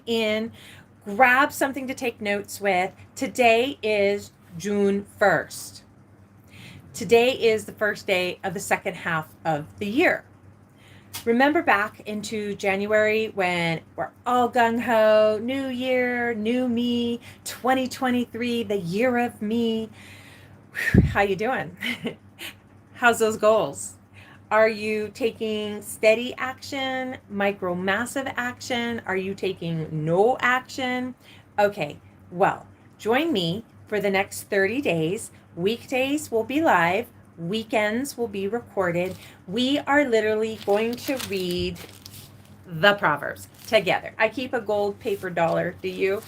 in, grab something to take notes with. Today is June 1st. Today is the first day of the second half of the year. Remember back into January when we're all gung-ho, new year, new me, 2023, the year of me. How you doing? How's those goals? Are you taking steady action, micro massive action? Are you taking no action? Okay, well, join me for the next 30 days. Weekdays will be live, weekends will be recorded. We are literally going to read the Proverbs together. I keep a gold paper dollar. Do you?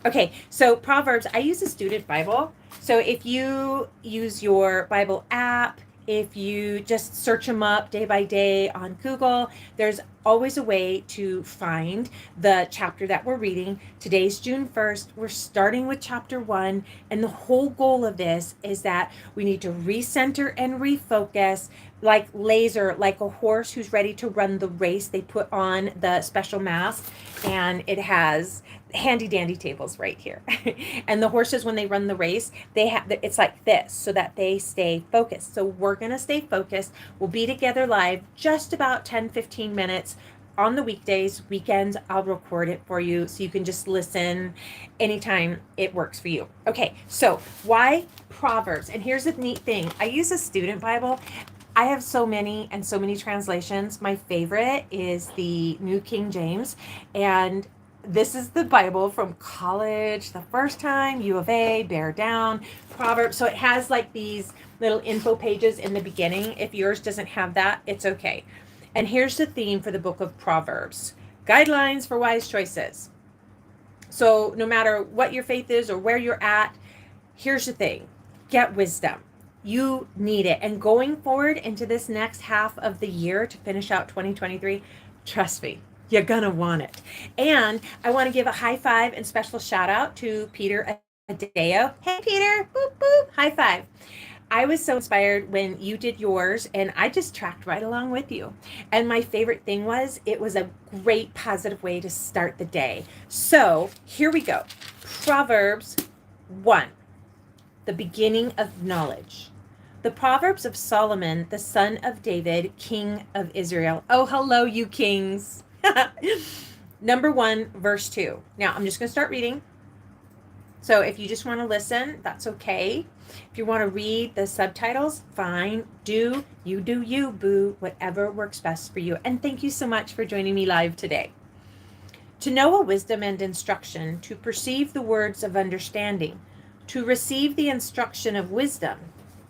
Okay, so Proverbs, I use a student Bible. So if you use your Bible app, if you just search them up day by day on Google, there's always a way to find the chapter that we're reading. Today's June 1st. We're starting with chapter 1. And the whole goal of this is that we need to recenter and refocus like laser, like a horse who's ready to run the race. They put on the special mask and it has handy dandy tables right here. And the horses, when they run the race, they have, it's like this so that they stay focused. So we're going to stay focused. We'll be together live just about 10-15 minutes on the weekdays. Weekends, I'll record it for you so you can just listen anytime it works for you. Okay, so why Proverbs? And here's the neat thing. I use a student Bible. I have so many and so many translations. My favorite is the New King James, and this is the Bible from college, the first time, U of A, bear down, Proverbs. So it has like these little info pages in the beginning. If yours doesn't have that, it's okay. And here's the theme for the book of Proverbs: guidelines for wise choices. So no matter what your faith is or where you're at, here's the thing: get wisdom. You need it. And going forward into this next half of the year to finish out 2023, trust me, you're gonna want it. And I want to give a high five and special shout out to Peter Adeo. Hey Peter, boop boop, high five. I was so inspired when you did yours, and I just tracked right along with you. And my favorite thing was it was a great positive way to start the day. So here we go. Proverbs 1, the beginning of knowledge. The Proverbs of Solomon, the son of David, king of Israel. Oh, hello, you kings. Number 1, verse 2. Now, I'm just going to start reading. So if you just want to listen, that's okay. If you want to read the subtitles, fine. Do you, boo, whatever works best for you. And thank you so much for joining me live today. To know a wisdom and instruction, to perceive the words of understanding, to receive the instruction of wisdom,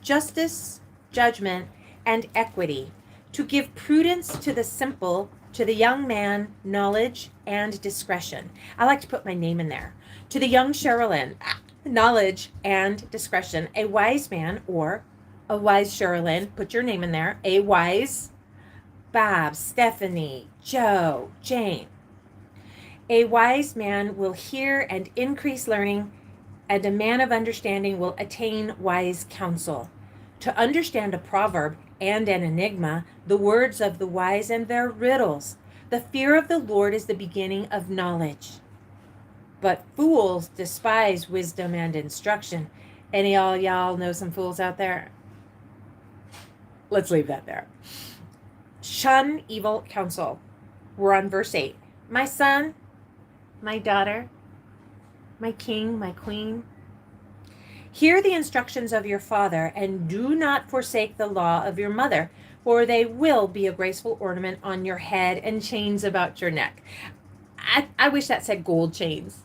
justice, judgment, and equity, to give prudence to the simple, to the young man, knowledge and discretion. I like to put my name in there. To the young Sherilyn, knowledge and discretion. A wise man, or a wise Sherilyn, put your name in there. A wise Bob, Stephanie, Joe, Jane. A wise man will hear and increase learning, and a man of understanding will attain wise counsel. To understand a proverb and an enigma, the words of the wise and their riddles. The fear of the Lord is the beginning of knowledge. But fools despise wisdom and instruction. Any all y'all know some fools out there? Let's leave that there. Shun evil counsel. We're on verse 8. My son, my daughter, my king, my queen, hear the instructions of your father, and do not forsake the law of your mother, for they will be a graceful ornament on your head and chains about your neck. I wish that said gold chains.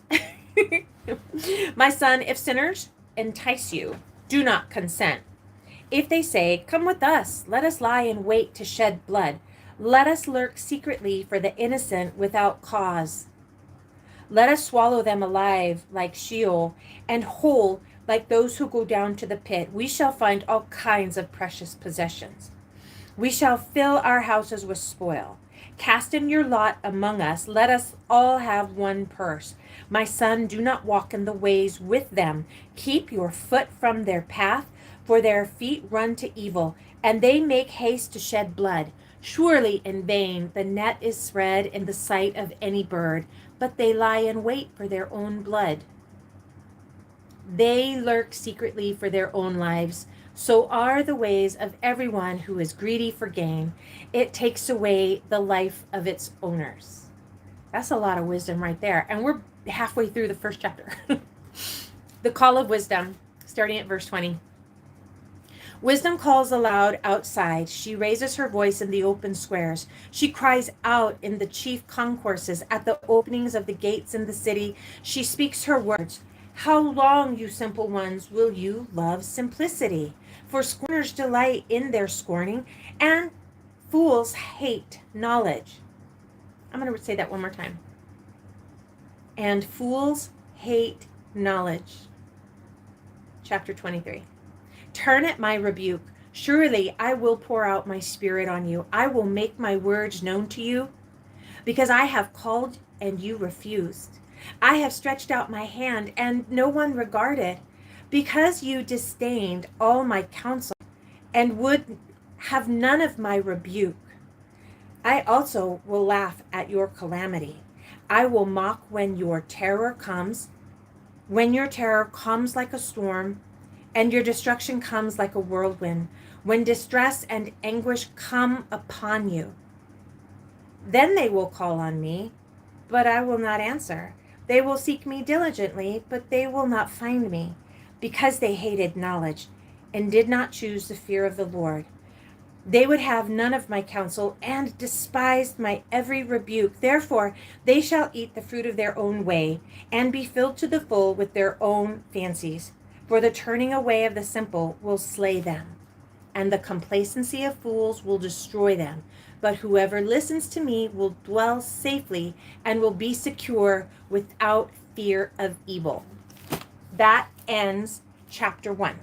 My son, if sinners entice you, do not consent. If they say, come with us, let us lie in wait to shed blood. Let us lurk secretly for the innocent without cause. Let us swallow them alive like Sheol, and whole like those who go down to the pit. We shall find all kinds of precious possessions. We shall fill our houses with spoil. Cast in your lot among us. Let us all have one purse. My son, do not walk in the ways with them. Keep your foot from their path, for their feet run to evil, and they make haste to shed blood. Surely in vain the net is spread in the sight of any bird. but they lie in wait for their own blood. They lurk secretly for their own lives. So are the ways of everyone who is greedy for gain. It takes away the life of its owners. That's a lot of wisdom right there. And we're halfway through the first chapter. The call of wisdom, starting at verse 20. Wisdom calls aloud outside. She raises her voice in the open squares. She cries out in the chief concourses, at the openings of the gates in the city. She speaks her words. How long, you simple ones, will you love simplicity? For scorners delight in their scorning, and fools hate knowledge. I'm going to say that one more time. And fools hate knowledge. Chapter 23. Turn at my rebuke. Surely I will pour out my spirit on you. I will make my words known to you, because I have called and you refused. I have stretched out my hand and no one regarded, because you disdained all my counsel and would have none of my rebuke. I also will laugh at your calamity. I will mock when your terror comes like a storm, and your destruction comes like a whirlwind, when distress and anguish come upon you. Then they will call on me, but I will not answer. They will seek me diligently, but they will not find me, because they hated knowledge and did not choose the fear of the Lord. They would have none of my counsel and despised my every rebuke. Therefore, they shall eat the fruit of their own way and be filled to the full with their own fancies. For the turning away of the simple will slay them, and the complacency of fools will destroy them. But whoever listens to me will dwell safely and will be secure without fear of evil. That ends chapter 1.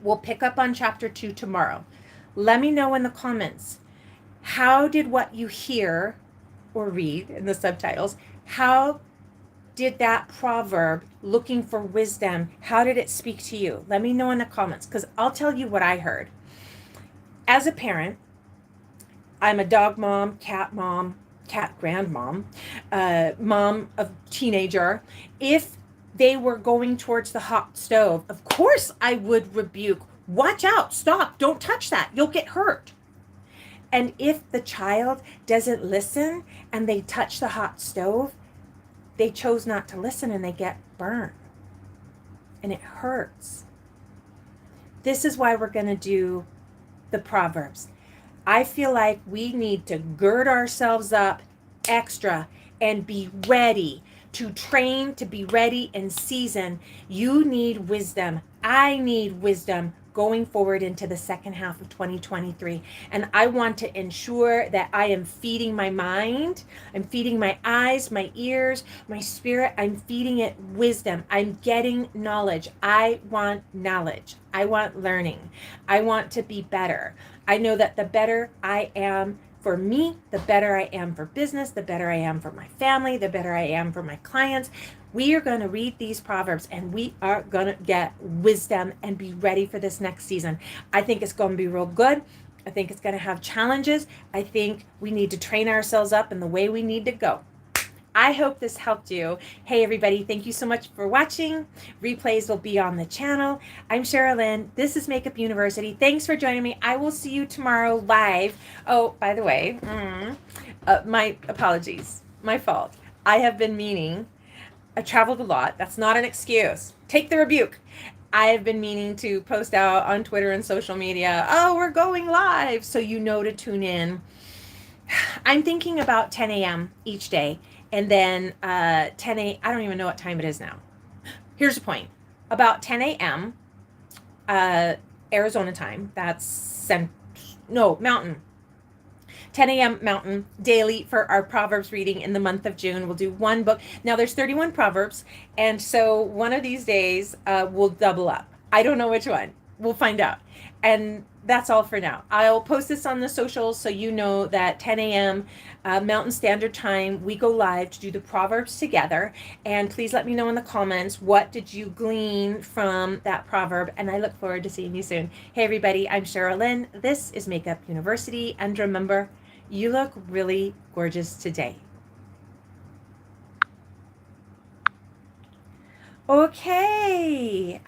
We'll pick up on chapter 2 tomorrow. Let me know in the comments, how did what you hear or read in the subtitles, how did that proverb, looking for wisdom, how did it speak to you? Let me know in the comments, because I'll tell you what I heard. As a parent, I'm a dog mom, cat grandmom, mom of teenager. If they were going towards the hot stove, of course I would rebuke, watch out, stop, don't touch that, you'll get hurt. And if the child doesn't listen and they touch the hot stove, they chose not to listen and they get burned. And it hurts. This is why we're going to do the Proverbs. I feel like we need to gird ourselves up extra and be ready to train, to be ready in season. You need wisdom. I need wisdom going forward into the second half of 2023. And I want to ensure that I am feeding my mind, I'm feeding my eyes, my ears, my spirit, I'm feeding it wisdom. I'm getting knowledge. I want knowledge. I want learning. I want to be better. I know that the better I am for me, the better I am for business, the better I am for my family, the better I am for my clients. We are going to read these Proverbs and we are going to get wisdom and be ready for this next season. I think it's going to be real good. I think it's going to have challenges. I think we need to train ourselves up in the way we need to go. I hope this helped you. Hey, everybody, thank you so much for watching. Replays will be on the channel. I'm Sherilyn. This is Makeup University. Thanks for joining me. I will see you tomorrow live. Oh, by the way, my apologies. My fault. I have been meaning, I traveled a lot. That's not an excuse. Take the rebuke. I have been meaning to post out on Twitter and social media, oh, we're going live, so you know to tune in. I'm thinking about 10 a.m. each day. And then 10 a.m., I don't even know what time it is now. Here's the point. About 10 a.m. Arizona time, that's Mountain. 10 a.m. Mountain daily for our Proverbs reading in the month of June. We'll do one book. Now there's 31 Proverbs. And so one of these days we'll double up. I don't know which one. We'll find out. And that's all for now. I'll post this on the socials so you know that 10 a.m. Mountain Standard Time, we go live to do the Proverbs together. And please let me know in the comments, what did you glean from that proverb? And I look forward to seeing you soon. Hey, everybody, I'm Sherilyn. This is Makeup University. And remember, you look really gorgeous today. Okay.